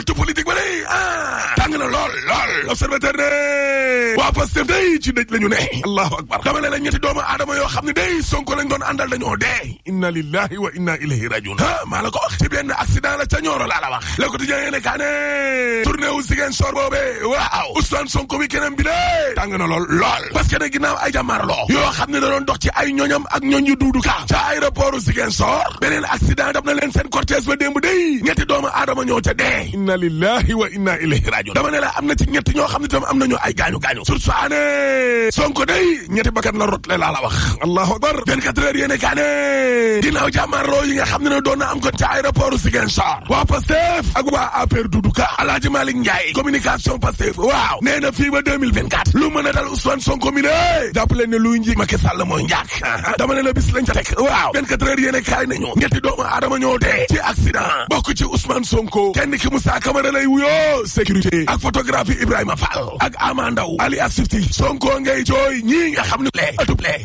ëttu politique ba day tàng na lool l'observateur ne waa Pastef day ci dëj la ñu ne allahu akbar dama ne la ñetti doomu aadama yoo xam ne day Sonko lañ doon àndal dañoo dee inna lillahi wa inna ilayhi rajiun maa la ko wax ci benn accident la ca Nioro laa la wax Le Quotidien yéene kaa ne tournée wu Ziguinchor boobee waaw Ousmane Sonko bi keneen bi de tàng na lool parce que ne ginnaaw ay jàmmaarloo yoo xam ne da doon dox ci ay ñoñam ak ñoñ yu Doudou Ka ca aéroport Ziguinchor beneen accident daf na leen seen cortège ba démb day ñetti doomu aadama ñoo ca dee inna lillahi wa inna ilayhi rajiun dama ne la am na ci ñetti ñoo xam ne tam am nañu ay gaañu surtout aane Sonko day ñetti bakkan la rotle laa la wax allahu akbar 24 heures yéene kaa ne ginnaaw jàmmaarloo yi nga xam ne doon na am ko ca aéroport Ziguinchor waa Pastef ak waa APR Doudou Ka Alaaji Malick Ndiaye communication Pastef waaw nee na fii ba 2024 lu mën a dal Ousmane Sonko mi ne jàpp leen ne luy nji Macky Sall mooy njaak dama ne la bis lañ ca teg waaw 24 heures yéene kaay nañu ñetti doomu aadama ñoo dee ci accident bokk ci Ousmane Sonko kenn ki Moussa Camara lay wuyoo sécurité ak photographie Ibrahima Fall ak Ama Ndaw alias Sifti Sonko ngay jooy ñii nga xam ne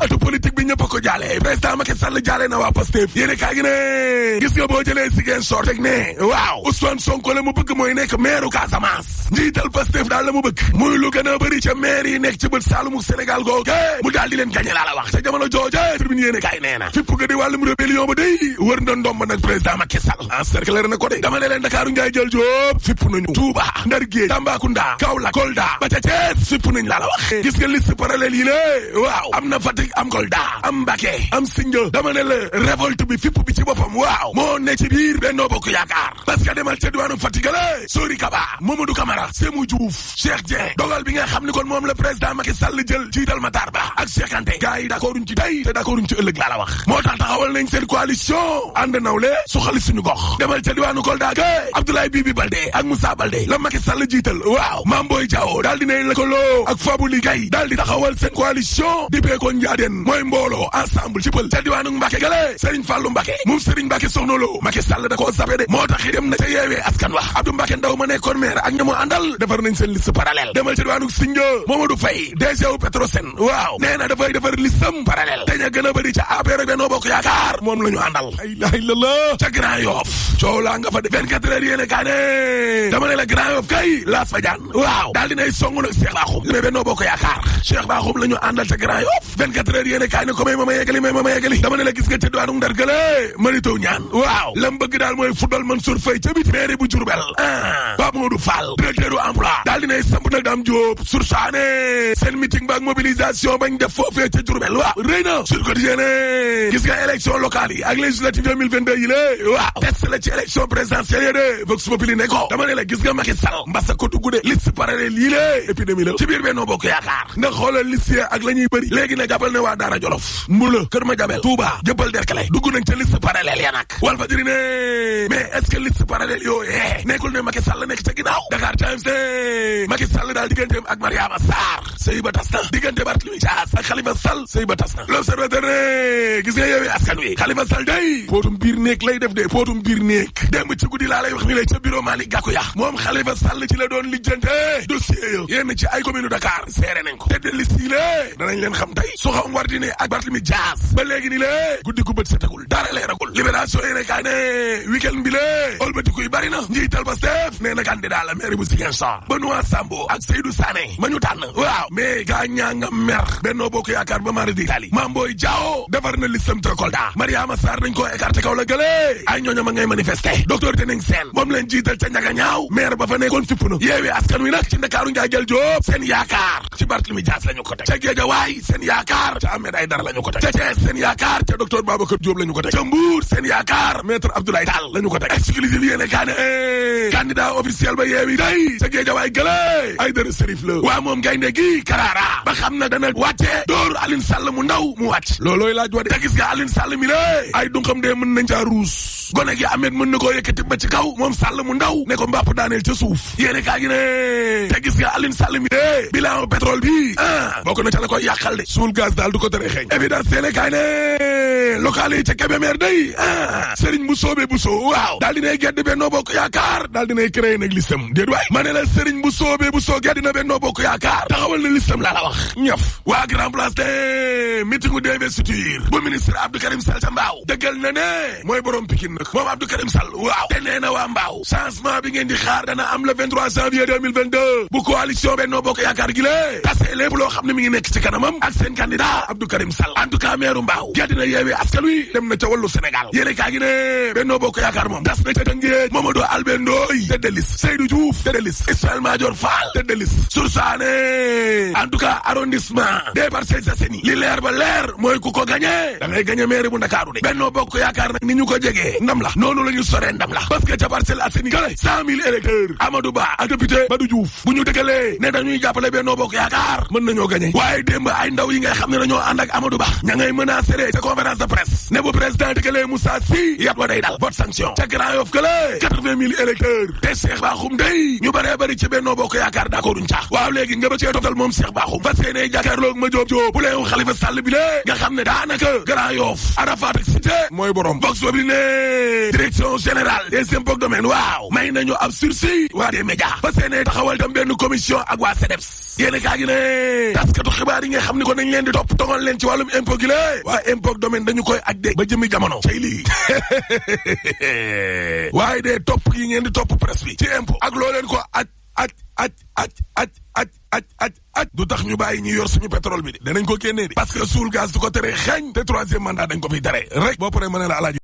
atu politique bi ñëpp a ko jaale président Macky Sall jaale na waa Pastef yéene kaay gi ne gis nga boo jëlee Ziguinchor teg ne waaw Ousmane Sonko la mu bëgg mooy nekk maire Casamance njiital Pastef daal la mu bëgg muy lu gën a bëri ca maire yi nekk ci bët Saalumu Sénégal googu mu daal di leen gagné laa la wax ca jamono jooje tribune yéene kaay nee na fipp ga di wàllum rébellion ba day wër na ndomba nag président Macky Sall encercler na ko de dama ne leen Dakaaru Njaay jël Jóob fipp nañu Touba Ndar Géej Tambacounda Kaolack Kolda ba ca Thiès fipp nañ laa la wax gis nga liste parallèle yi lée waaw am na Fatick am Kolda am Mbacké am Sindia dama ne la révolte bi fipp bi ci boppam waaw moo ne ci biir Benno Bokk Yaakaar parce que demal ca diwaanu Fatick la Sori Kaba Mamadou Camara Sémou Diouf Cheikh Dieng dogal bi nga xam ni kon moom la président Macky Sall jël jiital Matar Ba ak Cheikh Kanté gars yi d'accorduñ ci tey te d'accorduñ ci ëllëg laa la wax moo tax taxawal nañ seen coalition ànd nawle su xali suñu gox demal ca diwaanu Kolda ke Abdoulaye Bibi Baldé ak Moussa Baldé la Macky Sall jiital waaw Mame Boye Diao daal di nay lëkkaloo ak Fabouly Gaye daal di taxawal seen coalition di peeko Ndiadène mooy mbooloo ensemble ci pël ca diwaanu Mbacké gale Serigne Fallou Mbacké moom Serigne Mbacké Soxna Lo Macky Sall da koo sape de moo tax dem na ca yeewee askan wax Abdou Mbacké Ndaw ma nekkoon maire ak ñamu àndal defar nañ seen liste parallèle demal ca diwaanu Sindia Mamadou Faye DG wu Petrosen waaw nee na dafay defar listam parallèle te ña gën a bëri ca APR ak Benno Bokk Yaakaar moom la ñu àndal la ilaha illallah ca Grand Yoff coow laa nga fa de 24 heures yéene kaa ne dama ne la Grand Yoff kay Lass Fadiane waaw daal dinay songu nag Cheikh Bakhoum mais Benno Bokk Yaakaar Cheikh Bakhoum la ñu àndal ca Grand Yoff 24 heures yéene kaa ne ko may ma yeggali dama ne la gis nga ca diwaanu Ndar gële Marito Ñaan waaw lam bëgg daal mooy football Mansour Faye ca biti maire bu Diourbel Pape Modou Fall directeur u emploi daal dinay samp nag Dame Diop sursaane seen meeting ba ak mobilisation bañ def foofee ca Diourbel waaw rëy na sur quotidien gis nga élection locale yi ak législative 2022 yi lée waaw test la ci élection présidentielle yi de Vox Populi ne ko dama ne la gis nga Macky Sall mbasa ko dugg de liste parallèle yi lée épidémie la ci biir Benno Bokk Yaakaar ndax xoolal liste yi ak la ñuy bëri léegi na jàppal ne waa Daara Jolof Mbula Kër Madiabel Touba Jëppal Derklé dugg nañ ca liste parallèle ya nag Walfadjri ne mais est-ce que liste parallèle yooyu nekkul ne Macky Sall nekk ca ginnaaw Dakar Times ne Macky Sall daal digganteem ak Mariama Sarr sëy ba tas na diggante Barthélémy Dias ak Khalifa Sall sëy ba tas na L'Observateur ne gis nga Yewwi Askan Wi Khalifa Sall day pootum biir néeg lay def de pootum biir néeg démb ci guddi laa lay wax ni lay ca bureau Malick Gakou ya moom Khalifa Sall ci la doon lijjante dossier yo yenn ci ay commune Dakar seere nañ ko tête de liste yi lée danañ leen xam tey Soham Wardini ak Barthélémy Dias ba léegi ni lée guddi gu bët setagul dara leeragul Libération yéene kaay ne week-end bi lée olbatiku yi bari na njiital Pastef nee na candidat la maire bu Ziguinchor Benoît Sambou ak Seydou Sané ma ñu tànn waaw mais gaa ñaa nga mer Benno Bokk Yaakaar ba mara di tali Mame Boye Diao defar na listam ca Kolda Mariama Sarr dañ koo écarté kaw la gëlee ay ñooñam a ngay manifester docteur Tening Sène moom leen jiital ca Njaga Ñaaw maire ba fa nekkoon fipp na Yewwi Askan Wi nag ci Ndakaaru Njaay jël Jóob seen yaakaar ci Barthélémy Dias la ñu ko teg ca Guédiawaye seen yaakaar ca Ahmed Aïdara la ñu ko teg ca Thiès seen yaakaar ca docteur Babacar Diop la ñu ko teg ca Mbour seen yaakaar maître Abdoulaye Tall la ñu ko teg exclusive yéene kaa ne candidat officiel ba Yewwi day ca Guédiawaye gëlee Aïdara Serif la waa moom gaynde gi Karara ba xam na dana wàcce dóor Alioune Sall mu ndaw mu wàcc loolooy laaj wa de te gis nga Alioune Sall mi lé ay dunkam dee mën nañ caa ruus gone gi Ahmed mën na koo yëkkati ba ci kaw moom Sall mu ndaw ne ko mbàpp daaneel ca suuf yéene kaa gi ne te gis nga Alioune Sall mi dee bilan pétrole bi bokk na ca la koy yàqal de suul gaz daal du ko tere xeeñ évidence yéene kaay ne local yi ca Kébémer day Serigne Mbousobé Bousso waaw daal dinay gedd Benno Bokk Yaakaar daal dinay créé nag listam déet waay ma ne la Serigne Mbousobé Bousso gedd na Benno Bokk Yaakaar taxawal na listam laa la wax ñëf waa Grand Place de meetingu d'investiture bu ministre Abdou Karim Sall ca Mbaaw dëggal na ne mooy borom Pikine nag moom Abdou Karim Sall waaw te nee na waa Mbaaw changement bi ngeen di xaar dana am le 23 janvier 2022 bu coalition Benno Bokk Yaakaar gi lée tase lépp loo xam ne mi ngi nekk ci kanamam ak seen candidat Abdou Karim Sall en tout cas maire Mbaaw gedd na Yewwi Askan Wi dem na ca wàllu Sénégal yéene kaa gi ne Benno Bokk Yaakaar moom das na ca Tëngéej Mamadou Albert Ndoye tête de liste Seydou Diouf tête de liste Ismaïla Madior Fall tête de liste Soursané en tout cas arrondissement des Parcelles Assainies li leer ba leer mooy ku ko gagné da ngay gagné maire bu Ndakaaru de Benno Bokk Yaakaar nag ni ñu ko jegee ndam la noonu la ñu soree ndam la parce que ca Parcelles Assainies gële 100 000 électeurs Amadou Ba ak député Badou Diouf bu ñu dëggalee ne dañuy jàppale Benno Bokk Yaakaar mën nañoo gagné waaye démb ay ndaw yi ngay xam ne dañoo ànd ak Amadou Ba ña ngay menacé ca conférence de presse ne bu président dëggalee Moussa Sy yat wa day dal vote sanction ca Grand Yoff gële 80 000 électeurs te Cheikh Bakhoum day ñu bëree bëri ci Benno Bokk Yaakaar d'accord duñ caax waaw léegi nga ba cee toftal moom Cheikh Bakhoum fas yéene jàkkaarloog ma Diop bu leewu Khalifa Sall bi lée nga xam ne daanaka Grand Yoff Arafat ak Cité mooy borom box boobu ne direction générale des impôts domaines waaw may nañu ab sursis waa des médias fas yéene taxawal tam benn commission ak waa CDEPS yéene kaa gi ne taskatu xibaar yi nga xam ne ko nañ leen di topp tongal leen ci wàllum impôt gi lée waa impôt domaine dañu koy aj de ba jëmi jamono cay lii waaye de topp yi ngeen di topp presse bi ci impôt ak loo leen ko aj du tax ñu bàyyi ñi yor suñu pétrole bi de danañ ko génnee de parce que suul gaz du ko tere xeeñ te troisième mandat dañ ko fiy tere rek boo paree mën ne la alaaji